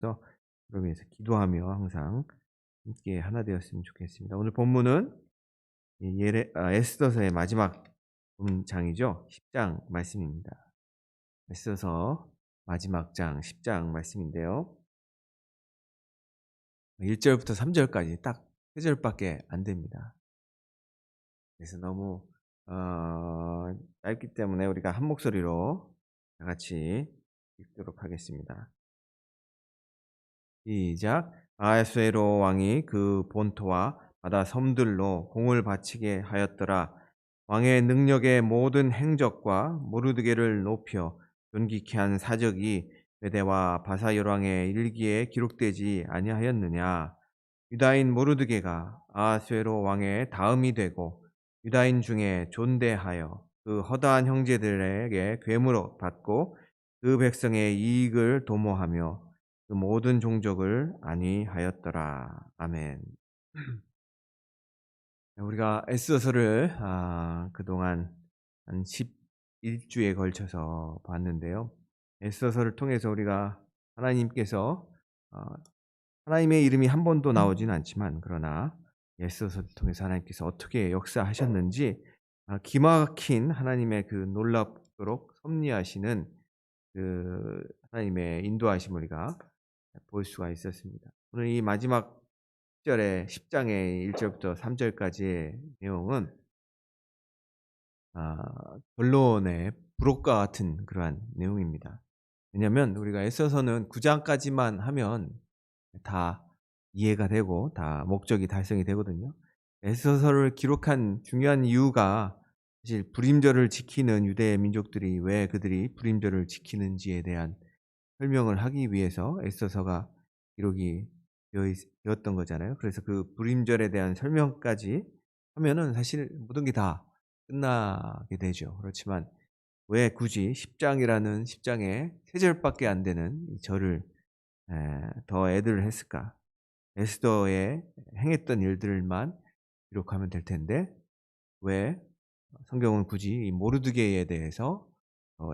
그래서 그러면서 기도하며 항상 함께 하나 되었으면 좋겠습니다. 오늘 본문은 에스더서의 마지막 장이죠. 10장 말씀입니다. 에스더서 마지막 장 10장 말씀인데요. 1절부터 3절까지 딱 3절밖에 안 됩니다. 그래서 너무 짧기 때문에 우리가 한 목소리로 다 같이 읽도록 하겠습니다. 시작. 아하수에로 왕이 그 본토와 바다 섬들로 공을 바치게 하였더라. 왕의 능력의 모든 행적과 모르드게를 높여 존귀케 한 사적이 메대와 바사열왕의 일기에 기록되지 아니하였느냐. 유다인 모르드게가 아하수에로 왕의 다음이 되고 유다인 중에 존대하여 그 허다한 형제들에게 괴물을 받고 그 백성의 이익을 도모하며 그 모든 종족을 안위하였더라. 아멘. 우리가 에스더서를 그동안 한 11주에 걸쳐서 봤는데요. 에스더서를 통해서 우리가 하나님께서 어 하나님의 이름이 한 번도 나오지는 않지만, 그러나 에스더서를 통해서 하나님께서 어떻게 역사하셨는지 기막힌 하나님의 그 놀랍도록 섭리하시는 그 하나님의 인도하심을 우리가 볼 수가 있었습니다. 오늘 이 마지막 10절의 10장의 1절부터 3절까지의 내용은 결론의 부록과 같은 그러한 내용입니다. 왜냐하면 우리가 에스더서는 9장까지만 하면 다 이해가 되고 다 목적이 달성이 되거든요. 에스더서를 기록한 중요한 이유가 사실 불임절을 지키는 유대 민족들이 왜 그들이 불임절을 지키는지에 대한 설명을 하기 위해서 에스더서가 기록이 되었던 거잖아요. 그래서 그 불임절에 대한 설명까지 하면은 사실 모든 게 다 끝나게 되죠. 그렇지만 왜 굳이 10장이라는 10장에 3절밖에 안 되는 이 절을 더 애들을 했을까? 에스더의 행했던 일들만 기록하면 될 텐데 왜 성경은 굳이 이 모르드게에 대해서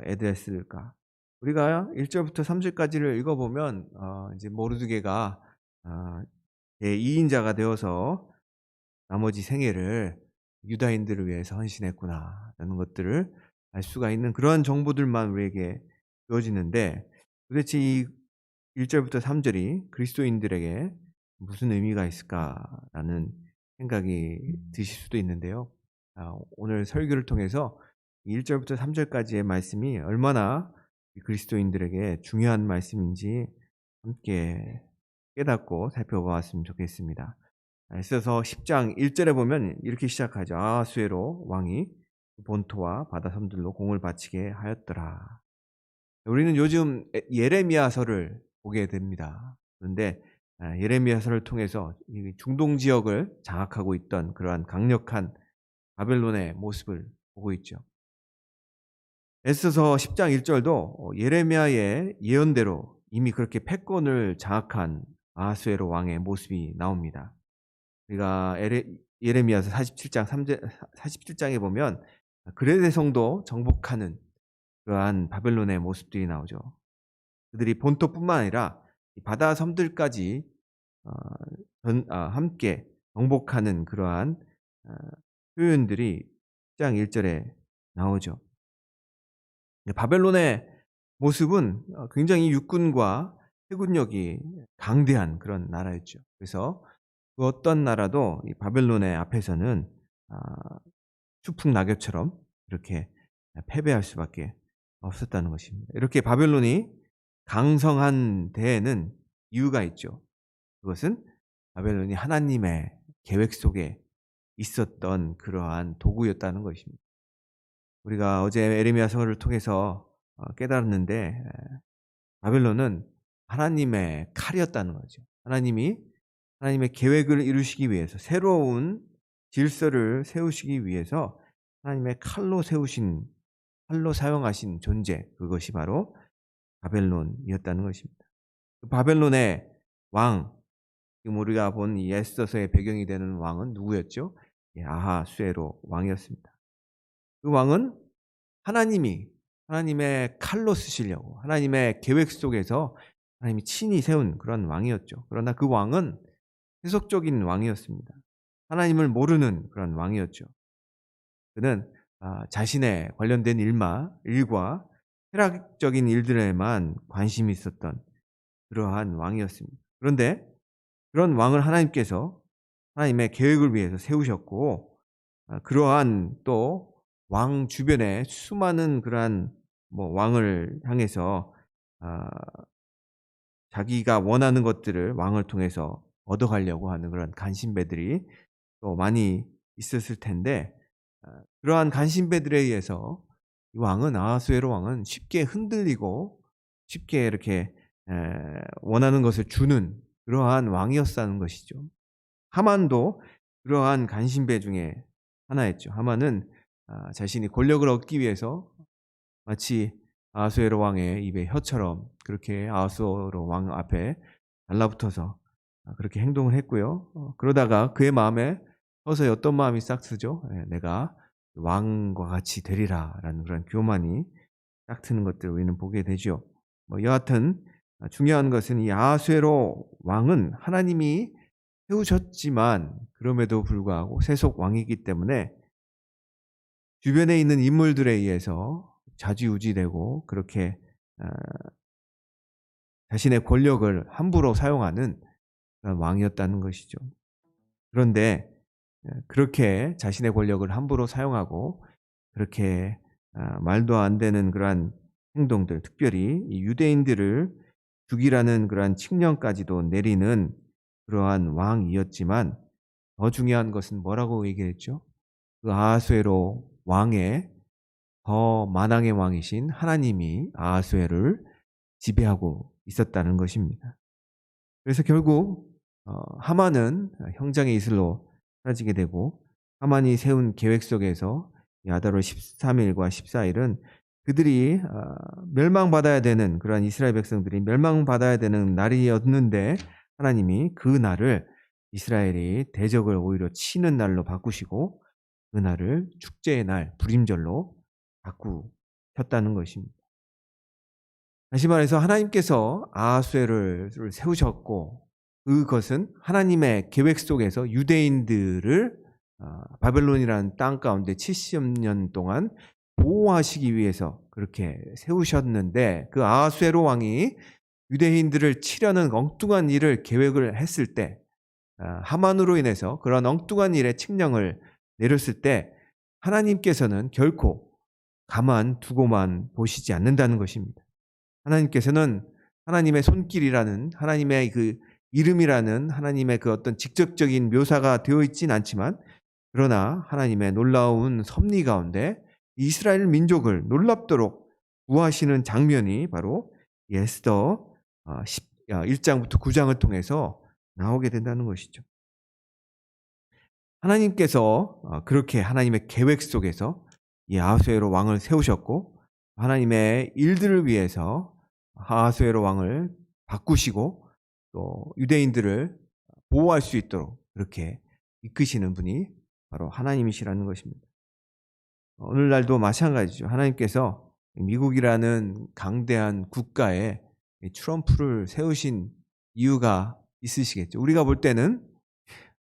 애드했을까? 우리가 1절부터 3절까지를 읽어보면 이제 모르드게가 제2인자가 되어서 나머지 생애를 유다인들을 위해서 헌신했구나라는 것들을 알 수가 있는 그러한 정보들만 우리에게 주어지는데, 도대체 이 1절부터 3절이 그리스도인들에게 무슨 의미가 있을까라는 생각이 드실 수도 있는데요. 오늘 설교를 통해서 1절부터 3절까지의 말씀이 얼마나 그리스도인들에게 중요한 말씀인지 함께 깨닫고 살펴보았으면 좋겠습니다. 에스더서 10장 1절에 보면 이렇게 시작하죠. 아하수에로 왕이 본토와 바다 섬들로 공을 바치게 하였더라. 우리는 요즘 예레미야서를 보게 됩니다. 그런데 예레미야서를 통해서 이 중동 지역을 장악하고 있던 그러한 강력한 바벨론의 모습을 보고 있죠. 에스더서 10장 1절도 예레미야의 예언대로 이미 그렇게 패권을 장악한 아하수에로 왕의 모습이 나옵니다. 우리가 예레미야서 47장 3절 47장에 보면 그레데성도 정복하는 그러한 바벨론의 모습들이 나오죠. 그들이 본토뿐만 아니라 이 바다 섬들까지 어 함께 정복하는 그러한 어 표현들이 10장 1절에 나오죠. 바벨론의 모습은 굉장히 육군과 해군력이 강대한 그런 나라였죠. 그래서 그 어떤 나라도 이 바벨론의 앞에서는 아 추풍낙엽처럼 이렇게 패배할 수밖에 없었다는 것입니다. 이렇게 바벨론이 강성한 데에는 이유가 있죠. 그것은 바벨론이 하나님의 계획 속에 있었던 그러한 도구였다는 것입니다. 우리가 어제 에레미야서를 통해서 깨달았는데 바벨론은 하나님의 칼이었다는 거죠. 하나님의 계획을 이루시기 위해서 새로운 질서를 세우시기 위해서 하나님의 칼로 사용하신 존재, 그것이 바로 바벨론이었다는 것입니다. 그 바벨론의 왕, 지금 우리가 본 이 에스더서의 배경이 되는 왕은 누구였죠? 아하수에로 왕이었습니다. 그 왕은 하나님의 칼로 쓰시려고 하나님의 계획 속에서 하나님이 친히 세운 그런 왕이었죠. 그러나 그 왕은 세속적인 왕이었습니다. 하나님을 모르는 그런 왕이었죠. 그는 자신의 관련된 일과 쾌락적인 일들에만 관심이 있었던 그러한 왕이었습니다. 그런데 그런 왕을 하나님께서 하나님의 계획을 위해서 세우셨고, 그러한 또 왕 주변에 수많은 그러한 왕을 향해서 아 자기가 원하는 것들을 왕을 통해서 얻어가려고 하는 그런 간신배들이 또 많이 있었을 텐데, 그러한 간신배들에 의해서 이 왕은 아하수에로 왕은 쉽게 흔들리고 쉽게 이렇게 원하는 것을 주는 그러한 왕이었다는 것이죠. 하만도 그러한 간신배 중에 하나였죠. 하만은 자신이 권력을 얻기 위해서 마치 아하수에로 왕의 입에 혀처럼 그렇게 아하수에로 왕 앞에 달라붙어서 그렇게 행동을 했고요. 그러다가 그의 마음에 서서히 어떤 마음이 싹트죠? 내가 왕과 같이 되리라라는 그런 교만이 싹트는 것들을 우리는 보게 되죠. 여하튼 중요한 것은 이 아하수에로 왕은 하나님이 세우셨지만 그럼에도 불구하고 세속 왕이기 때문에 주변에 있는 인물들에 의해서 좌지우지되고 그렇게 자신의 권력을 함부로 사용하는 그런 왕이었다는 것이죠. 그런데 그렇게 자신의 권력을 함부로 사용하고 그렇게 말도 안 되는 그러한 행동들, 특별히 이 유대인들을 죽이라는 그러한 칙령까지도 내리는 그러한 왕이었지만, 더 중요한 것은 뭐라고 얘기했죠? 그 아하수에로 왕의 더 만왕의 왕이신 하나님이 아하수에를 지배하고 있었다는 것입니다. 그래서 결국 하만은 형장의 이슬로 사라지게 되고, 하만이 세운 계획 속에서 이 아달월 13일과 14일은 그들이 멸망받아야 되는, 그러한 이스라엘 백성들이 멸망받아야 되는 날이었는데 하나님이 그 날을 이스라엘이 대적을 오히려 치는 날로 바꾸시고 그 날을 축제의 날, 불임절로 바꾸셨다는 것입니다. 다시 말해서 하나님께서 아하수에를 세우셨고, 그것은 하나님의 계획 속에서 유대인들을 바벨론이라는 땅 가운데 70년 동안 보호하시기 위해서 그렇게 세우셨는데, 그 아하수에로 왕이 유대인들을 치려는 엉뚱한 일을 계획을 했을 때, 하만으로 인해서 그런 엉뚱한 일에 칙령을 내렸을 때 하나님께서는 결코 가만 두고만 보시지 않는다는 것입니다. 하나님께서는 하나님의 손길이라는, 하나님의 그 이름이라는 하나님의 그 어떤 직접적인 묘사가 되어 있진 않지만, 그러나 하나님의 놀라운 섭리 가운데 이스라엘 민족을 놀랍도록 구하시는 장면이 바로 에스더 1장부터 9장을 통해서 나오게 된다는 것이죠. 하나님께서 그렇게 하나님의 계획 속에서 이 아하수에로 왕을 세우셨고, 하나님의 일들을 위해서 아하수에로 왕을 바꾸시고 또 유대인들을 보호할 수 있도록 그렇게 이끄시는 분이 바로 하나님이시라는 것입니다. 오늘날도 마찬가지죠. 하나님께서 미국이라는 강대한 국가에 트럼프를 세우신 이유가 있으시겠죠. 우리가 볼 때는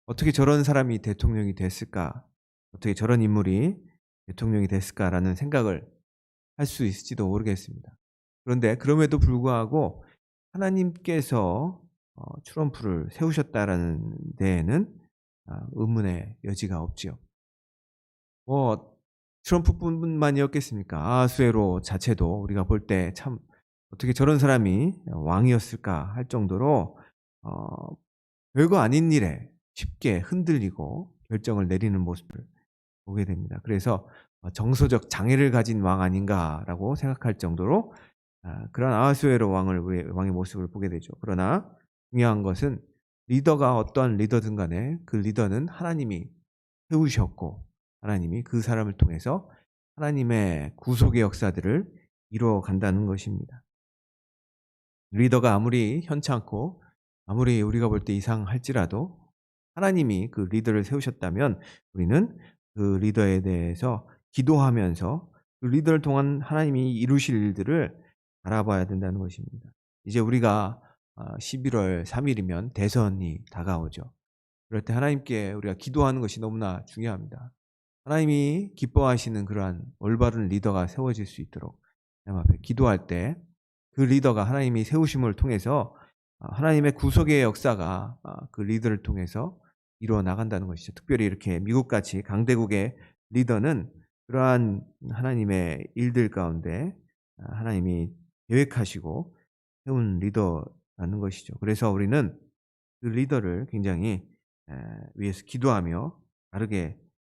어떻게 저런 사람이 대통령이 됐을까? 어떻게 저런 인물이 대통령이 됐을까라는 생각을 할 수 있을지도 모르겠습니다. 그런데 그럼에도 불구하고 하나님께서 트럼프를 세우셨다라는 데에는 의문의 여지가 없지요. 트럼프뿐만이었겠습니까? 아하수에로 자체도 우리가 볼 때 참 어떻게 저런 사람이 왕이었을까 할 정도로 별거 아닌 일에 쉽게 흔들리고 결정을 내리는 모습을 보게 됩니다. 그래서 정서적 장애를 가진 왕 아닌가라고 생각할 정도로 그런 아하수에로 왕의 모습을 보게 되죠. 그러나 중요한 것은 리더가 어떠한 리더든 간에 그 리더는 하나님이 세우셨고, 하나님이 그 사람을 통해서 하나님의 구속의 역사들을 이루어 간다는 것입니다. 리더가 아무리 현찮고 아무리 우리가 볼 때 이상할지라도 하나님이 그 리더를 세우셨다면 우리는 그 리더에 대해서 기도하면서 그 리더를 통한 하나님이 이루실 일들을 바라봐야 된다는 것입니다. 이제 우리가 11월 3 일이면 대선이 다가오죠. 그럴 때 하나님께 우리가 기도하는 것이 너무나 중요합니다. 하나님이 기뻐하시는 그러한 올바른 리더가 세워질 수 있도록 하나님 앞에 기도할 때 그 리더가 하나님이 세우심을 통해서 하나님의 구속의 역사가 그 리더를 통해서 이루어 나간다는 것이죠. 특별히 이렇게 미국같이 강대국의 리더는 그러한 하나님의 일들 가운데 하나님이 계획하시고 세운 리더라는 것이죠. 그래서 우리는 그 리더를 굉장히 위해서 기도하며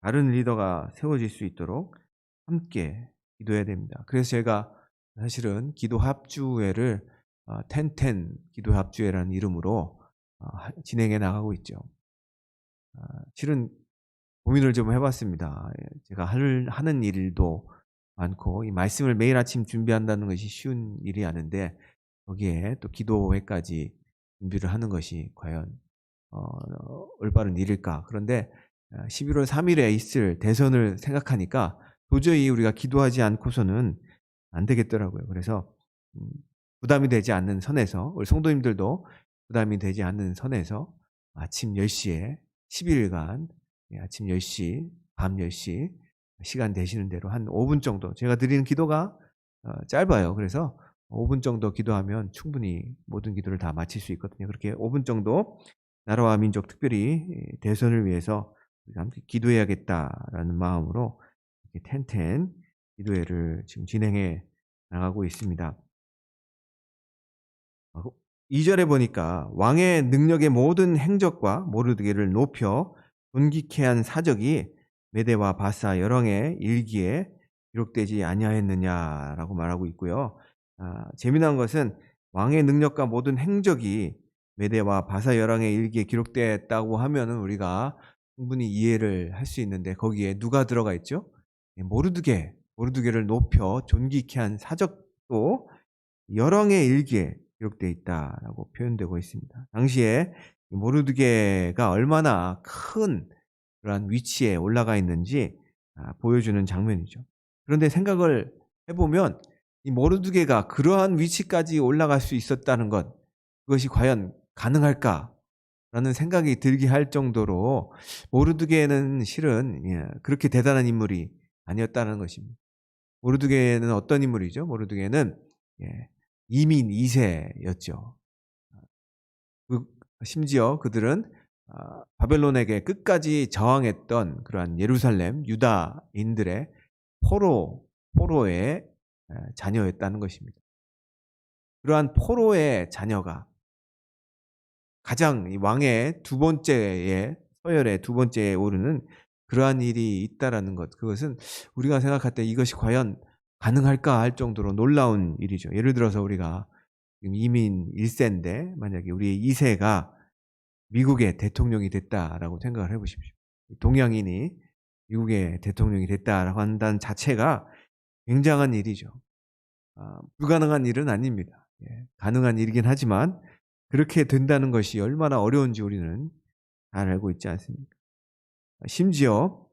다른 리더가 세워질 수 있도록 함께 기도해야 됩니다. 그래서 제가 사실은 기도 합주회를 텐텐 기도 합주회라는 이름으로 진행해 나가고 있죠. 실은 고민을 좀 해봤습니다. 제가 하는 일도 많고 이 말씀을 매일 아침 준비한다는 것이 쉬운 일이 아닌데 거기에 또 기도회까지 준비를 하는 것이 과연 올바른 일일까? 그런데 11월 3 일에 있을 대선을 생각하니까 도저히 우리가 기도하지 않고서는 안 되겠더라고요. 그래서 부담이 되지 않는 선에서 우리 성도님들도 부담이 되지 않는 선에서 아침 10시에 10일간 아침 10시, 밤 10시 시간 되시는 대로 한 5분 정도 제가 드리는 기도가 짧아요. 그래서 5분 정도 기도하면 충분히 모든 기도를 다 마칠 수 있거든요. 그렇게 5분 정도 나라와 민족 특별히 대선을 위해서 우리가 함께 기도해야겠다라는 마음으로 이렇게 텐텐 기도회를 지금 진행해 나가고 있습니다. 2절에 보니까 왕의 능력의 모든 행적과 모르드게를 높여 존귀케 한 사적이 메대와 바사 여왕의 일기에 기록되지 아니하였느냐라고 말하고 있고요. 재미난 것은 왕의 능력과 모든 행적이 메대와 바사 여왕의 일기에 기록됐다고 하면은 우리가 충분히 이해를 할 수 있는데 거기에 누가 들어가 있죠? 모르드게를 높여 존귀케 한 사적도 여왕의 일기에 기록되어 있다라고 표현되고 있습니다. 당시에 모르드게가 얼마나 큰 그러한 위치에 올라가 있는지 보여주는 장면이죠. 그런데 생각을 해보면 이 모르드게가 그러한 위치까지 올라갈 수 있었다는 것, 그것이 과연 가능할까라는 생각이 들게 할 정도로 모르드게는 실은 그렇게 대단한 인물이 아니었다는 것입니다. 모르드게는 어떤 인물이죠? 모르드게는 이민 2세였죠. 심지어 그들은 바벨론에게 끝까지 저항했던 그러한 예루살렘 유다인들의 포로의 자녀였다는 것입니다. 그러한 포로의 자녀가 가장 왕의 서열의 두 번째에 오르는 그러한 일이 있다라는 것, 그것은 우리가 생각할 때 이것이 과연 가능할까 할 정도로 놀라운 일이죠. 예를 들어서 우리가 이민 1세인데 만약에 우리의 2세가 미국의 대통령이 됐다라고 생각을 해보십시오. 동양인이 미국의 대통령이 됐다라고 한다는 자체가 굉장한 일이죠. 불가능한 일은 아닙니다. 가능한 일이긴 하지만 그렇게 된다는 것이 얼마나 어려운지 우리는 잘 알고 있지 않습니까? 심지어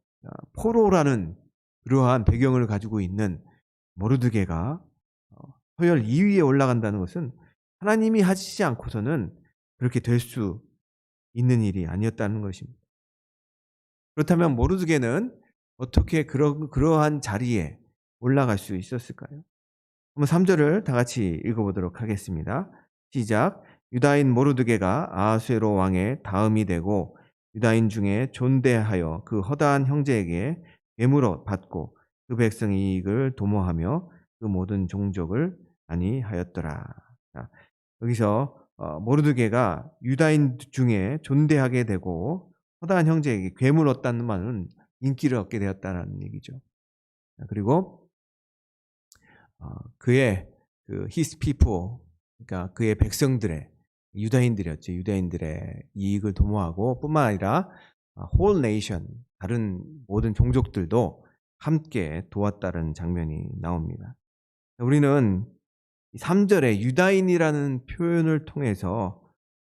포로라는 그러한 배경을 가지고 있는 모르드게가 서열 2위에 올라간다는 것은 하나님이 하시지 않고서는 그렇게 될 수 있는 일이 아니었다는 것입니다. 그렇다면 모르드게는 어떻게 그러한 자리에 올라갈 수 있었을까요? 한번 3절을 다 같이 읽어보도록 하겠습니다. 시작. 유다인 모르드게가 아하수에로 왕의 다음이 되고 유다인 중에 존대하여 그 허다한 형제에게 예물을 받고 그 백성의 이익을 도모하며 그 모든 종족을 아니하였더라. 자, 여기서 모르드게가 유다인 중에 존대하게 되고 허다한 형제에게 괴물 얻다는 말은 인기를 얻게 되었다는 얘기죠. 그리고 그의 his people, 그러니까 그의 백성들의 유다인들이었죠. 유다인들의 이익을 도모하고 뿐만 아니라 whole nation, 다른 모든 종족들도 함께 도왔다는 장면이 나옵니다. 우리는 3절에 유다인이라는 표현을 통해서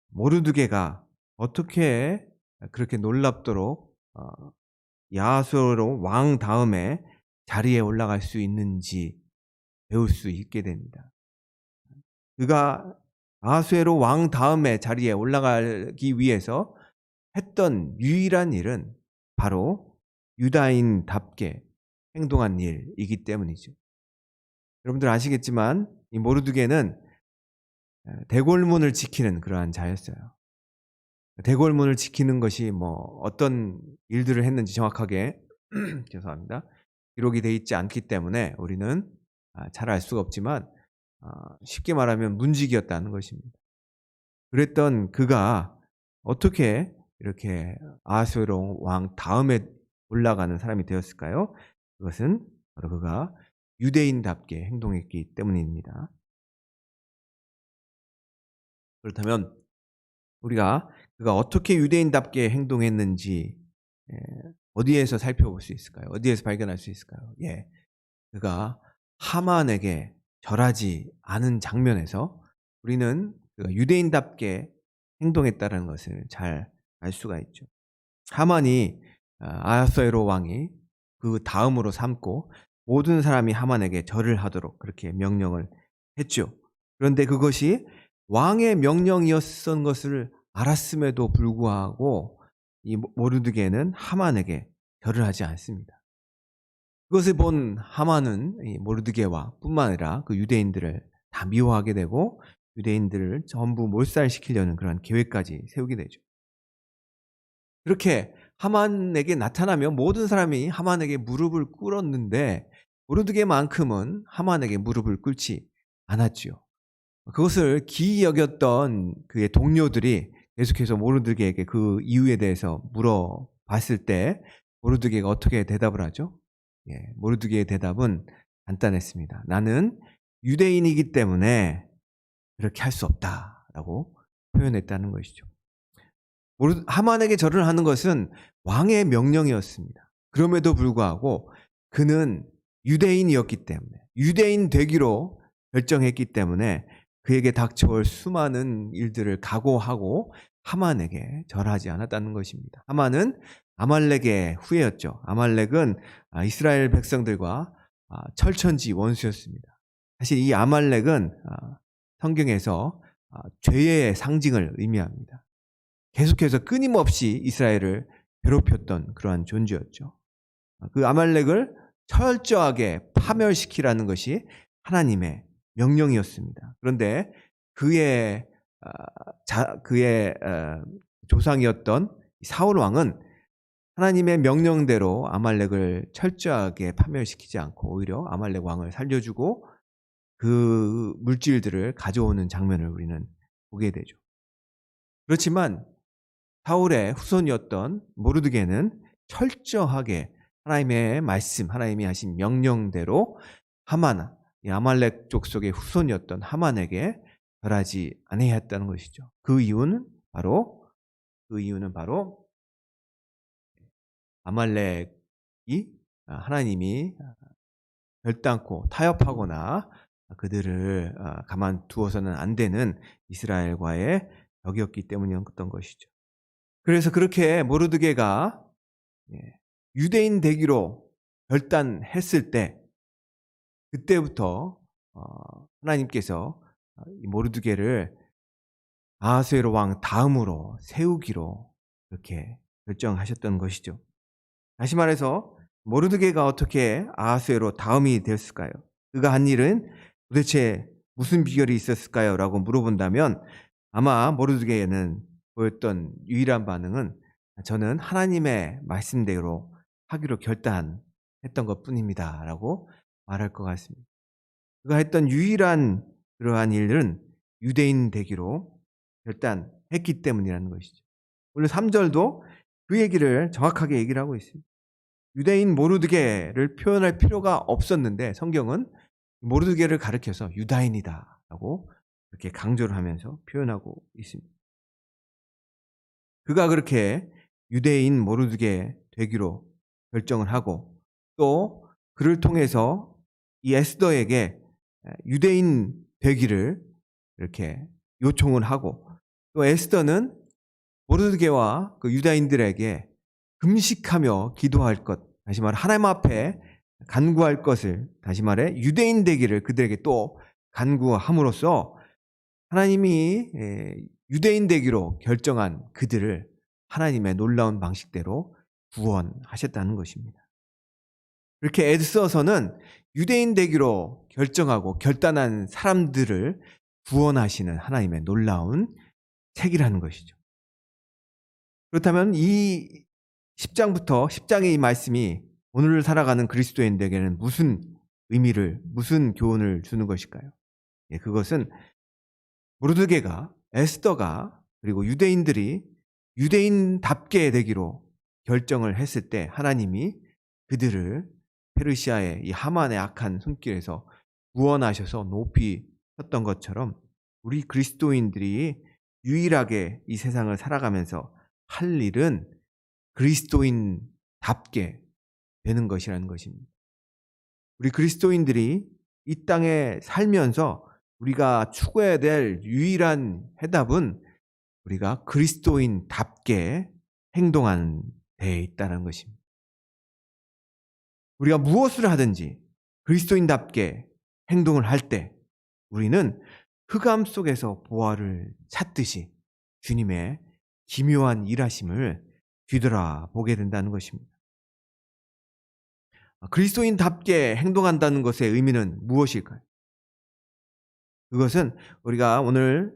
모르드게가 어떻게 그렇게 놀랍도록 야하수에로 왕 다음에 자리에 올라갈 수 있는지 배울 수 있게 됩니다. 그가 아하수에로 왕 다음에 자리에 올라가기 위해서 했던 유일한 일은 바로 유다인답게 행동한 일이기 때문이죠. 여러분들 아시겠지만 이 모르드게는 대궐문을 지키는 그러한 자였어요. 대궐문을 지키는 것이 뭐 어떤 일들을 했는지 정확하게 죄송합니다. 기록이 돼 있지 않기 때문에 우리는 잘 알 수가 없지만 쉽게 말하면 문지기였다는 것입니다. 그랬던 그가 어떻게 이렇게 아하수에로 왕 다음에 올라가는 사람이 되었을까요? 그것은 바로 그가 유대인답게 행동했기 때문입니다. 그렇다면 그가 어떻게 유대인답게 행동했는지 어디에서 살펴볼 수 있을까요? 어디에서 발견할 수 있을까요? 예, 그가 하만에게 절하지 않은 장면에서 우리는 그가 유대인답게 행동했다는 것을 잘 알 수가 있죠. 하만이 아하수에로 왕이 그 다음으로 삼고 모든 사람이 하만에게 절을 하도록 그렇게 명령을 했죠. 그런데 그것이 왕의 명령이었던 것을 알았음에도 불구하고 이 모르드게는 하만에게 절을 하지 않습니다. 그것을 본 하만은 이 모르드게와 뿐만 아니라 그 유대인들을 다 미워하게 되고 유대인들을 전부 몰살시키려는 그런 계획까지 세우게 되죠. 그렇게 하만에게 나타나면 모든 사람이 하만에게 무릎을 꿇었는데 모르드게만큼은 하만에게 무릎을 꿇지 않았지요. 그것을 기이 여겼던 그의 동료들이 계속해서 모르드게에게 그 이유에 대해서 물어봤을 때 모르드게가 어떻게 대답을 하죠? 예, 모르드게의 대답은 간단했습니다. 나는 유대인이기 때문에 그렇게 할 수 없다라고 표현했다는 것이죠. 하만에게 절을 하는 것은 왕의 명령이었습니다. 그럼에도 불구하고 그는 유대인이었기 때문에 유대인 되기로 결정했기 때문에 그에게 닥쳐올 수많은 일들을 각오하고 하만에게 절하지 않았다는 것입니다. 하만은 아말렉의 후예였죠. 아말렉은 이스라엘 백성들과 철천지 원수였습니다. 사실 이 아말렉은 성경에서 죄의 상징을 의미합니다. 계속해서 끊임없이 이스라엘을 괴롭혔던 그러한 존재였죠. 그 아말렉을 철저하게 파멸시키라는 것이 하나님의 명령이었습니다. 그런데 그의 조상이었던 사울 왕은 하나님의 명령대로 아말렉을 철저하게 파멸시키지 않고 오히려 아말렉 왕을 살려주고 그 물질들을 가져오는 장면을 우리는 보게 되죠. 그렇지만 사울의 후손이었던 모르드게는 철저하게 하나님의 말씀, 하나님이 하신 명령대로 하만, 아말렉 족속의 후손이었던 하만에게 절하지 아니했다는 것이죠. 그 이유는 바로 아말렉이 하나님이 결단코 타협하거나 그들을 가만두어서는 안 되는 이스라엘과의 벽이었기 때문이었던 것이죠. 그래서 그렇게 모르드게가 유대인 되기로 결단했을 때 그때부터 하나님께서 이 모르드게를 아하수에로 왕 다음으로 세우기로 그렇게 결정하셨던 것이죠. 다시 말해서 모르드게가 어떻게 아하수에로 다음이 되었을까요? 그가 한 일은 도대체 무슨 비결이 있었을까요? 라고 물어본다면 아마 모르드게는 보였던 유일한 반응은 저는 하나님의 말씀대로 하기로 결단했던 것뿐입니다 라고 말할 것 같습니다. 그가 했던 유일한 그러한 일은 유대인 되기로 결단했기 때문이라는 것이죠. 오늘 3절도 그 얘기를 정확하게 얘기를 하고 있습니다. 유대인 모르드게를 표현할 필요가 없었는데 성경은 모르드게를 가리켜서 유다인이다 라고 이렇게 강조를 하면서 표현하고 있습니다. 그가 그렇게 유대인 모르드게 되기로 결정을 하고 또 그를 통해서 이 에스더에게 유대인 되기를 이렇게 요청을 하고 또 에스더는 모르드게와 그 유다인들에게 금식하며 기도할 것, 다시 말해 하나님 앞에 간구할 것을, 다시 말해 유대인 되기를 그들에게 또 간구함으로써 하나님이 유대인 되기로 결정한 그들을 하나님의 놀라운 방식대로 구원하셨다는 것입니다. 이렇게 애써서는 유대인 되기로 결정하고 결단한 사람들을 구원하시는 하나님의 놀라운 책이라는 것이죠. 그렇다면 이 10장부터 10장의 이 말씀이 오늘을 살아가는 그리스도인들에게는 무슨 의미를, 무슨 교훈을 주는 것일까요? 그것은 모르드게가, 에스더가, 그리고 유대인들이 유대인답게 되기로 결정을 했을 때 하나님이 그들을 페르시아의 이 하만의 악한 손길에서 구원하셔서 높이 섰던 것처럼 우리 그리스도인들이 유일하게 이 세상을 살아가면서 할 일은 그리스도인답게 되는 것이라는 것입니다. 우리 그리스도인들이 이 땅에 살면서 우리가 추구해야 될 유일한 해답은 우리가 그리스도인답게 행동하는 데에 있다는 것입니다. 우리가 무엇을 하든지 그리스도인답게 행동을 할 때 우리는 흑암 속에서 보화를 찾듯이 주님의 기묘한 일하심을 뒤돌아보게 된다는 것입니다. 그리스도인답게 행동한다는 것의 의미는 무엇일까요? 그것은 우리가 오늘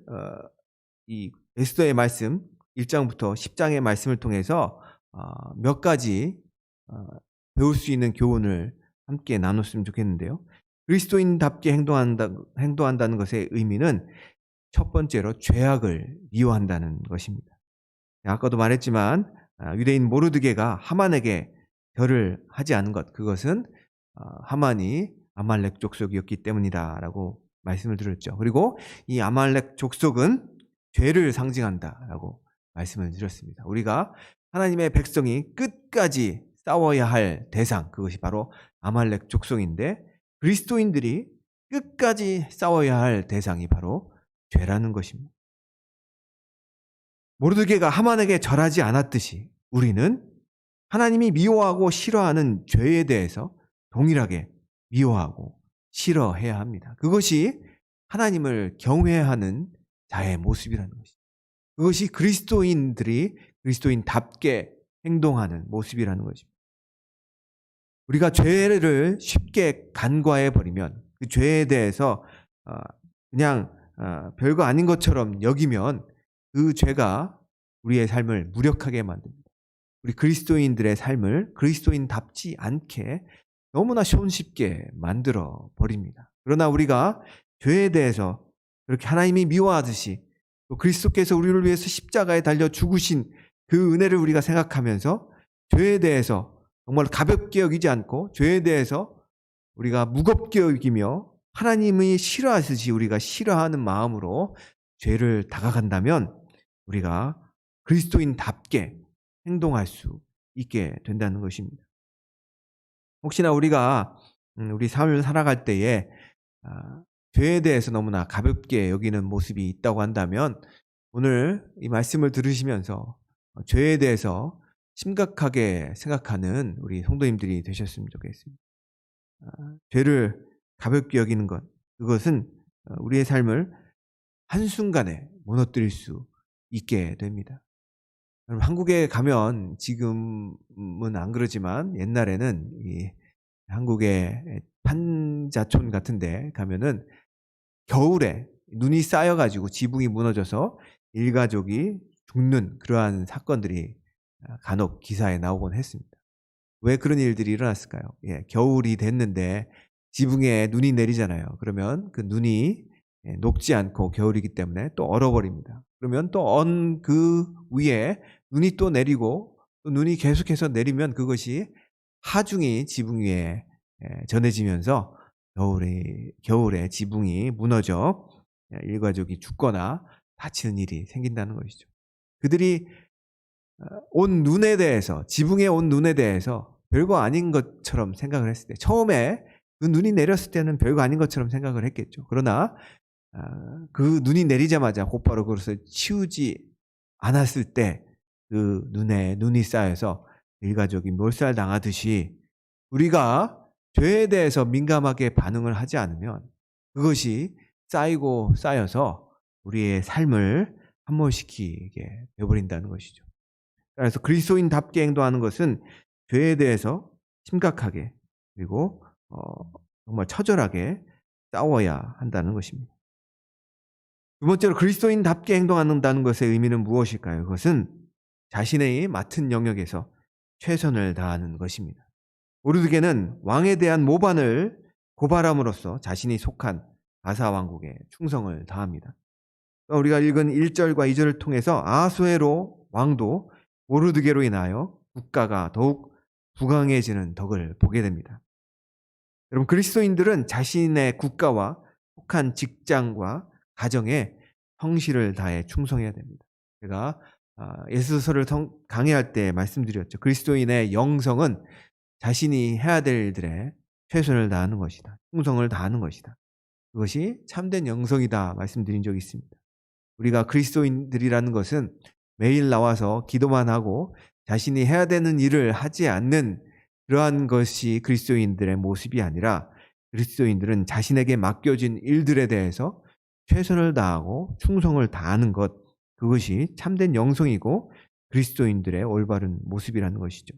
이 에스더의 말씀 1장부터 10장의 말씀을 통해서 몇 가지 배울 수 있는 교훈을 함께 나눴으면 좋겠는데요. 그리스도인답게 행동한다는 것의 의미는 첫 번째로 죄악을 미워한다는 것입니다. 아까도 말했지만 유대인 모르드게가 하만에게 절을 하지 않은 것, 그것은 하만이 아말렉 족속이었기 때문이다라고 말씀을 드렸죠. 그리고 이 아말렉 족속은 죄를 상징한다라고 말씀을 드렸습니다. 우리가 하나님의 백성이 끝까지 싸워야 할 대상, 그것이 바로 아말렉 족속인데 그리스도인들이 끝까지 싸워야 할 대상이 바로 죄라는 것입니다. 모르드게가 하만에게 절하지 않았듯이 우리는 하나님이 미워하고 싫어하는 죄에 대해서 동일하게 미워하고 싫어해야 합니다. 그것이 하나님을 경외하는 자의 모습이라는 것입니다. 그것이 그리스도인들이 그리스도인답게 행동하는 모습이라는 것입니다. 우리가 죄를 쉽게 간과해 버리면 그 죄에 대해서 그냥 별거 아닌 것처럼 여기면 그 죄가 우리의 삶을 무력하게 만듭니다. 우리 그리스도인들의 삶을 그리스도인답지 않게 너무나 손쉽게 만들어 버립니다. 그러나 우리가 죄에 대해서 그렇게 하나님이 미워하듯이 또 그리스도께서 우리를 위해서 십자가에 달려 죽으신 그 은혜를 우리가 생각하면서 죄에 대해서 정말 가볍게 여기지 않고 죄에 대해서 우리가 무겁게 여기며 하나님이 싫어하듯이 우리가 싫어하는 마음으로 죄를 다가간다면 우리가 그리스도인답게 행동할 수 있게 된다는 것입니다. 혹시나 우리가 우리 삶을 살아갈 때에 죄에 대해서 너무나 가볍게 여기는 모습이 있다고 한다면 오늘 이 말씀을 들으시면서 죄에 대해서 심각하게 생각하는 우리 성도님들이 되셨으면 좋겠습니다. 죄를 가볍게 여기는 것, 그것은 우리의 삶을 한순간에 무너뜨릴 수 있게 됩니다. 여러분, 한국에 가면 지금은 안 그러지만 옛날에는 이 한국의 판자촌 같은 데 가면은 겨울에 눈이 쌓여가지고 지붕이 무너져서 일가족이 죽는 그러한 사건들이 간혹 기사에 나오곤 했습니다. 왜 그런 일들이 일어났을까요? 겨울이 됐는데 지붕에 눈이 내리잖아요. 그러면 그 눈이 녹지 않고 겨울이기 때문에 또 얼어버립니다. 그러면 또 그 위에 눈이 또 내리고 또 눈이 계속해서 내리면 그것이 하중이 지붕 위에 전해지면서 겨울에 지붕이 무너져 일가족이 죽거나 다치는 일이 생긴다는 것이죠. 그들이 온 눈에 대해서, 지붕에 온 눈에 대해서 별거 아닌 것처럼 생각을 했을 때, 처음에 그 눈이 내렸을 때는 별거 아닌 것처럼 생각을 했겠죠. 그러나 그 눈이 내리자마자 곧바로 그것을 치우지 않았을 때 그 눈에 눈이 쌓여서 일가족이 몰살당하듯이 우리가 죄에 대해서 민감하게 반응을 하지 않으면 그것이 쌓이고 쌓여서 우리의 삶을 함몰시키게 되어버린다는 것이죠. 그래서 그리스도인답게 행동하는 것은 죄에 대해서 심각하게 그리고 정말 처절하게 싸워야 한다는 것입니다. 두 번째로 그리스도인답게 행동한다는 것의 의미는 무엇일까요? 그것은 자신의 맡은 영역에서 최선을 다하는 것입니다. 모르드게는 왕에 대한 모반을 고발함으로써 자신이 속한 바사 왕국에 충성을 다합니다. 우리가 읽은 1절과 2절을 통해서 아하수에로 왕도 모르드게로 인하여 국가가 더욱 부강해지는 덕을 보게 됩니다. 여러분, 그리스도인들은 자신의 국가와 속한 직장과 가정에 성실을 다해 충성해야 됩니다. 제가 에스더서를 강의할 때 말씀드렸죠. 그리스도인의 영성은 자신이 해야 될 일들에 최선을 다하는 것이다. 충성을 다하는 것이다. 그것이 참된 영성이다 말씀드린 적이 있습니다. 우리가 그리스도인들이라는 것은 매일 나와서 기도만 하고 자신이 해야 되는 일을 하지 않는 그러한 것이 그리스도인들의 모습이 아니라, 그리스도인들은 자신에게 맡겨진 일들에 대해서 최선을 다하고 충성을 다하는 것, 그것이 참된 영성이고 그리스도인들의 올바른 모습이라는 것이죠.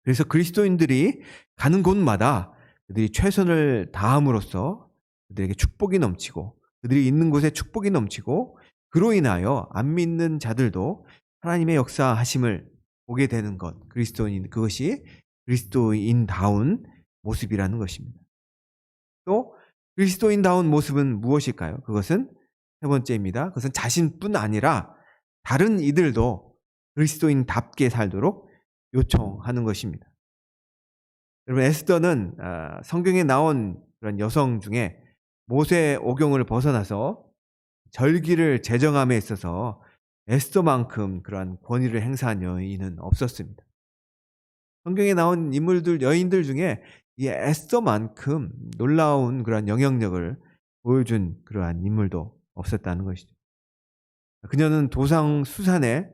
그래서 그리스도인들이 가는 곳마다 그들이 최선을 다함으로써 그들에게 축복이 넘치고, 그들이 있는 곳에 축복이 넘치고, 그로 인하여 안 믿는 자들도 하나님의 역사하심을 보게 되는 것, 그리스도인, 그것이 그리스도인다운 모습이라는 것입니다. 또 그리스도인다운 모습은 무엇일까요? 그것은 세 번째입니다. 그것은 자신뿐 아니라 다른 이들도 그리스도인답게 살도록 요청하는 것입니다. 여러분, 에스더는 성경에 나온 그런 여성 중에 모세 오경을 벗어나서 절기를 제정함에 있어서 에스더만큼 그러한 권위를 행사한 여인은 없었습니다. 성경에 나온 인물들, 여인들 중에 이 에스더만큼 놀라운 그러한 영향력을 보여준 그러한 인물도 없었다는 것이죠. 그녀는 도상 수산에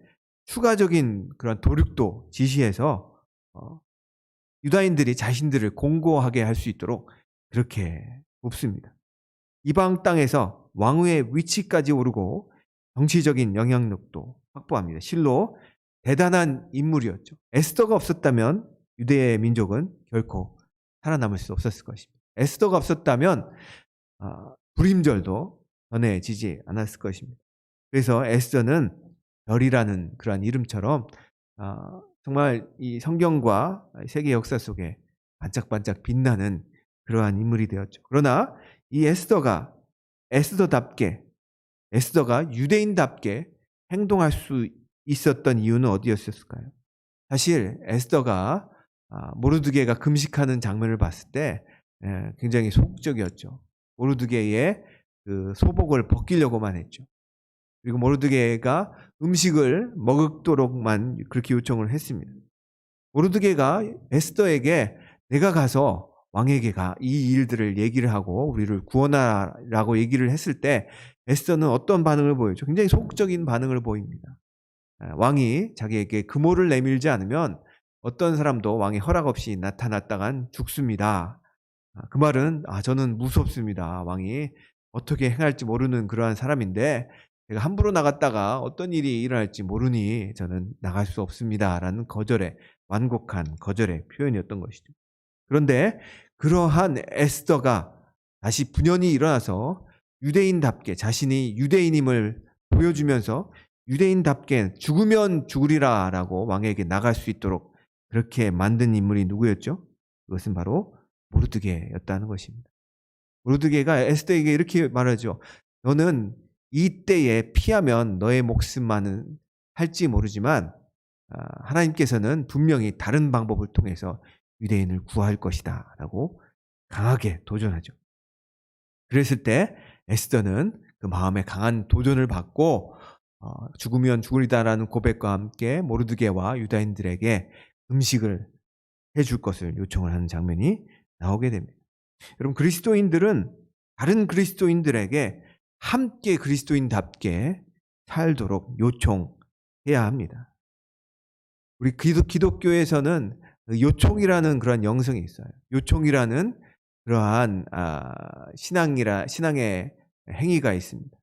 추가적인 그런 도륙도 지시해서 유다인들이 자신들을 공고하게 할 수 있도록 그렇게 돕습니다. 이방 땅에서 왕후의 위치까지 오르고 정치적인 영향력도 확보합니다. 실로 대단한 인물이었죠. 에스더가 없었다면 유대의 민족은 결코 살아남을 수 없었을 것입니다. 에스더가 없었다면 불임절도 전해지지 않았을 것입니다. 그래서 에스더는 별이라는 그러한 이름처럼 정말 이 성경과 세계 역사 속에 반짝반짝 빛나는 그러한 인물이 되었죠. 그러나 이 에스더가 유대인답게 행동할 수 있었던 이유는 어디였을까요? 사실 에스더가 모르드게가 금식하는 장면을 봤을 때 굉장히 소극적이었죠. 모르드게의 그 소복을 벗기려고만 했죠. 그리고 모르드게가 음식을 먹도록만 그렇게 요청을 했습니다. 모르드게가 에스더에게 내가 가서 왕에게 이 일들을 얘기를 하고 우리를 구원하라고 얘기를 했을 때 에스더는 어떤 반응을 보였죠? 굉장히 소극적인 반응을 보입니다. 왕이 자기에게 금오를 내밀지 않으면 어떤 사람도 왕의 허락 없이 나타났다간 죽습니다. 그 말은 저는 무섭습니다. 왕이 어떻게 행할지 모르는 그러한 사람인데 제가 함부로 나갔다가 어떤 일이 일어날지 모르니 저는 나갈 수 없습니다. 라는 완곡한 거절의 표현이었던 것이죠. 그런데 그러한 에스더가 다시 분연히 일어나서 유대인답게 자신이 유대인임을 보여주면서 유대인답게 죽으면 죽으리라 라고 왕에게 나갈 수 있도록 그렇게 만든 인물이 누구였죠? 그것은 바로 모르드게였다는 것입니다. 모르드게가 에스더에게 이렇게 말하죠. 너는 이때에 피하면 너의 목숨만은 할지 모르지만 하나님께서는 분명히 다른 방법을 통해서 유대인을 구할 것이다 라고 강하게 도전하죠. 그랬을 때 에스더는 그 마음에 강한 도전을 받고 죽으면 죽으리다라는 고백과 함께 모르드게와 유다인들에게 음식을 해줄 것을 요청을 하는 장면이 나오게 됩니다. 여러분, 그리스도인들은 다른 그리스도인들에게 함께 그리스도인답게 살도록 요청해야 합니다. 우리 기독교에서는 요청이라는 그런 영성이 있어요. 요청이라는 그러한 신앙의 행위가 있습니다.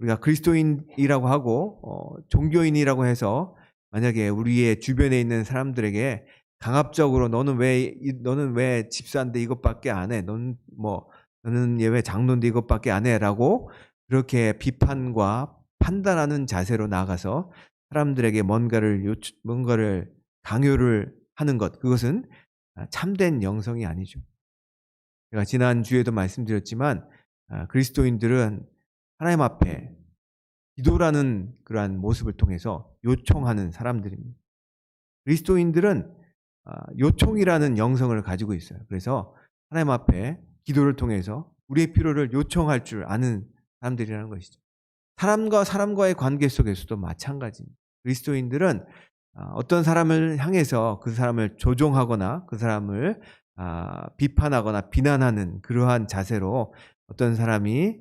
우리가 그리스도인이라고 하고 종교인이라고 해서 만약에 우리의 주변에 있는 사람들에게 강압적으로 너는 왜 집사인데 이것밖에 안 해? 너는 얘 왜 장로인데 이것밖에 안 해?라고 그렇게 비판과 판단하는 자세로 나아가서 사람들에게 뭔가를 강요를 하는 것, 그것은 참된 영성이 아니죠. 제가 지난주에도 말씀드렸지만 그리스도인들은 하나님 앞에 기도라는 그러한 모습을 통해서 요청하는 사람들입니다. 그리스도인들은 요청이라는 영성을 가지고 있어요. 그래서 하나님 앞에 기도를 통해서 우리의 필요를 요청할 줄 아는 사람들이라는 것이죠. 사람과 사람과의 관계 속에서도 마찬가지입니다. 그리스도인들은 어떤 사람을 향해서 그 사람을 조종하거나 그 사람을 비판하거나 비난하는 그러한 자세로 어떤 사람이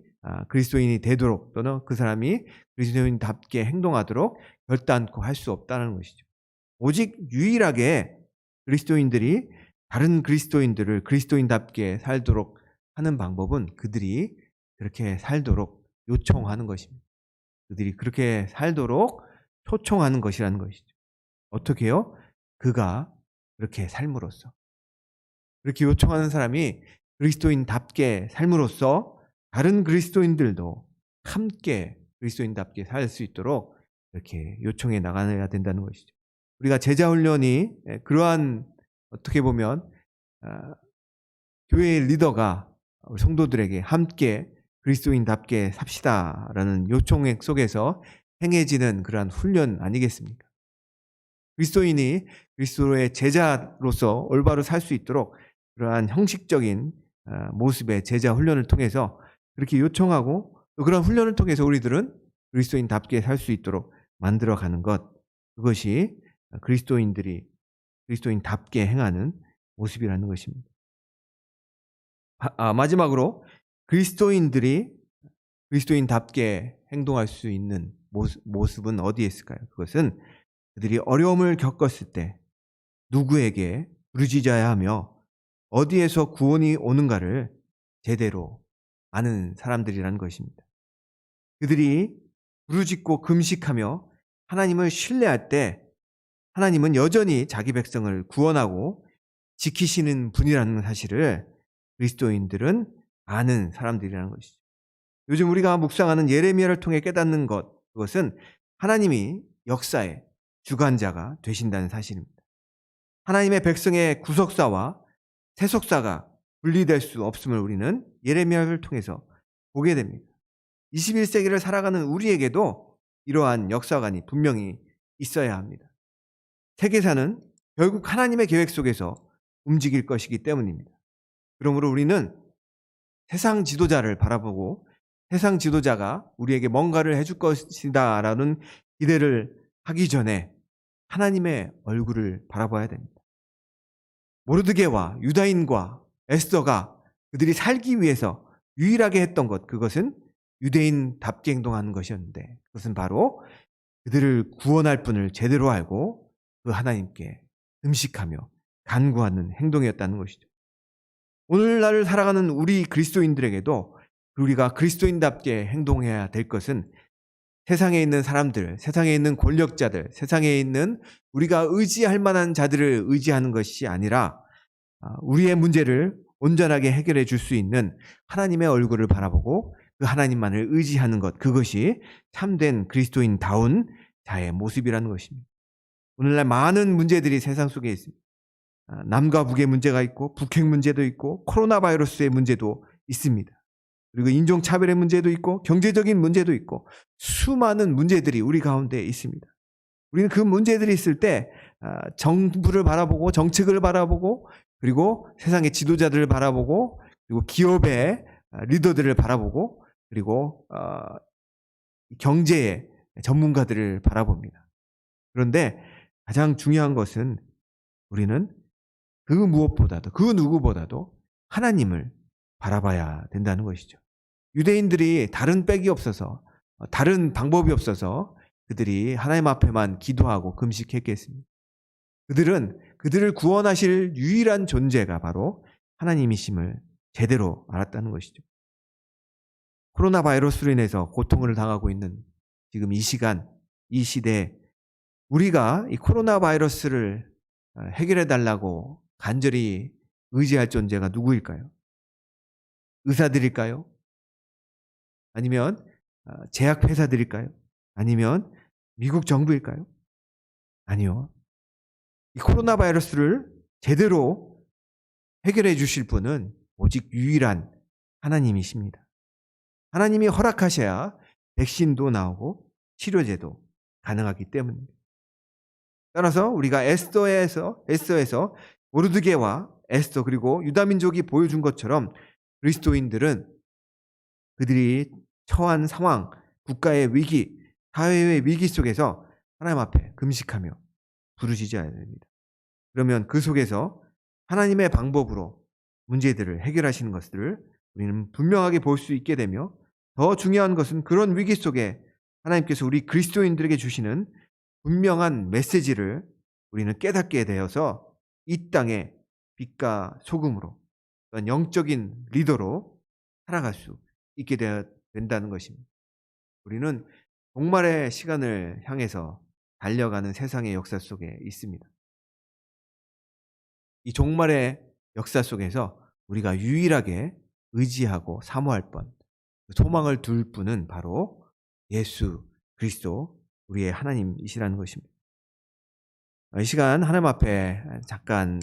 그리스도인이 되도록 또는 그 사람이 그리스도인답게 행동하도록 결단코 할 수 없다는 것이죠. 오직 유일하게 그리스도인들이 다른 그리스도인들을 그리스도인답게 살도록 하는 방법은 그들이 그렇게 살도록 요청하는 것입니다. 그들이 그렇게 살도록 초청하는 것이라는 것이죠. 어떻게요? 그가 그렇게 삶으로써. 그렇게 요청하는 사람이 그리스도인답게 삶으로써 다른 그리스도인들도 함께 그리스도인답게 살 수 있도록 이렇게 요청해 나가야 된다는 것이죠. 우리가 제자훈련이 그러한 어떻게 보면 교회의 리더가 성도들에게 함께 그리스도인답게 삽시다라는 요청 속에서 행해지는 그러한 훈련 아니겠습니까? 그리스도인이 그리스도의 제자로서 올바로 살 수 있도록 그러한 형식적인 모습의 제자 훈련을 통해서 그렇게 요청하고 또 그런 훈련을 통해서 우리들은 그리스도인답게 살 수 있도록 만들어가는 것, 그것이 그리스도인들이 그리스도인답게 행하는 모습이라는 것입니다. 마지막으로 그리스도인들이 그리스도인답게 행동할 수 있는 모습은 어디에 있을까요? 그것은 그들이 어려움을 겪었을 때 누구에게 부르짖어야 하며 어디에서 구원이 오는가를 제대로 아는 사람들이라는 것입니다. 그들이 부르짖고 금식하며 하나님을 신뢰할 때 하나님은 여전히 자기 백성을 구원하고 지키시는 분이라는 사실을 그리스도인들은 아는 사람들이라는 것이죠. 요즘 우리가 묵상하는 예레미야를 통해 깨닫는 것, 그것은 하나님이 역사의 주관자가 되신다는 사실입니다. 하나님의 백성의 구속사와 세속사가 분리될 수 없음을 우리는 예레미야를 통해서 보게 됩니다. 21세기를 살아가는 우리에게도 이러한 역사관이 분명히 있어야 합니다. 세계사는 결국 하나님의 계획 속에서 움직일 것이기 때문입니다. 그러므로 우리는 세상 지도자를 바라보고 세상 지도자가 우리에게 뭔가를 해줄 것이다 라는 기대를 하기 전에 하나님의 얼굴을 바라봐야 됩니다. 모르드게와 유다인과 에스더가 그들이 살기 위해서 유일하게 했던 것, 그것은 유대인답게 행동하는 것이었는데 그것은 바로 그들을 구원할 분을 제대로 알고 그 하나님께 금식하며 간구하는 행동이었다는 것이죠. 오늘날을 살아가는 우리 그리스도인들에게도 우리가 그리스도인답게 행동해야 될 것은 세상에 있는 사람들, 세상에 있는 권력자들, 세상에 있는 우리가 의지할 만한 자들을 의지하는 것이 아니라 우리의 문제를 온전하게 해결해 줄 수 있는 하나님의 얼굴을 바라보고 그 하나님만을 의지하는 것, 그것이 참된 그리스도인다운 자의 모습이라는 것입니다. 오늘날 많은 문제들이 세상 속에 있습니다. 남과 북의 문제가 있고 북핵 문제도 있고 코로나 바이러스의 문제도 있습니다. 그리고 인종차별의 문제도 있고 경제적인 문제도 있고 수많은 문제들이 우리 가운데 있습니다. 우리는 그 문제들이 있을 때 정부를 바라보고 정책을 바라보고 그리고 세상의 지도자들을 바라보고 그리고 기업의 리더들을 바라보고 그리고 경제의 전문가들을 바라봅니다. 그런데 가장 중요한 것은 우리는 그 무엇보다도 그 누구보다도 하나님을 바라봐야 된다는 것이죠. 유대인들이 다른 백이 없어서 다른 방법이 없어서 그들이 하나님 앞에만 기도하고 금식했겠습니다. 그들은 그들을 구원하실 유일한 존재가 바로 하나님이심을 제대로 알았다는 것이죠. 코로나 바이러스로 인해서 고통을 당하고 있는 지금 이 시간, 이 시대에 우리가 이 코로나 바이러스를 해결해 달라고 간절히 의지할 존재가 누구일까요? 의사들일까요? 아니면 제약회사들일까요? 아니면 미국 정부일까요? 아니요. 이 코로나 바이러스를 제대로 해결해 주실 분은 오직 유일한 하나님이십니다. 하나님이 허락하셔야 백신도 나오고 치료제도 가능하기 때문입니다. 따라서 우리가 에스더에서 모르드게와 에스더 그리고 유다민족이 보여준 것처럼 그리스도인들은 그들이 처한 상황, 국가의 위기, 사회의 위기 속에서 하나님 앞에 금식하며 부르짖어야 됩니다. 그러면 그 속에서 하나님의 방법으로 문제들을 해결하시는 것들을 우리는 분명하게 볼 수 있게 되며, 더 중요한 것은 그런 위기 속에 하나님께서 우리 그리스도인들에게 주시는 분명한 메시지를 우리는 깨닫게 되어서 이 땅에 빛과 소금으로, 또한 영적인 리더로 살아갈 수 있게 된다는 것입니다. 우리는 종말의 시간을 향해서 달려가는 세상의 역사 속에 있습니다. 이 종말의 역사 속에서 우리가 유일하게 의지하고 사모할 번, 소망을 둘 분은 바로 예수 그리스도, 우리의 하나님이시라는 것입니다. 이 시간 하나님 앞에 잠깐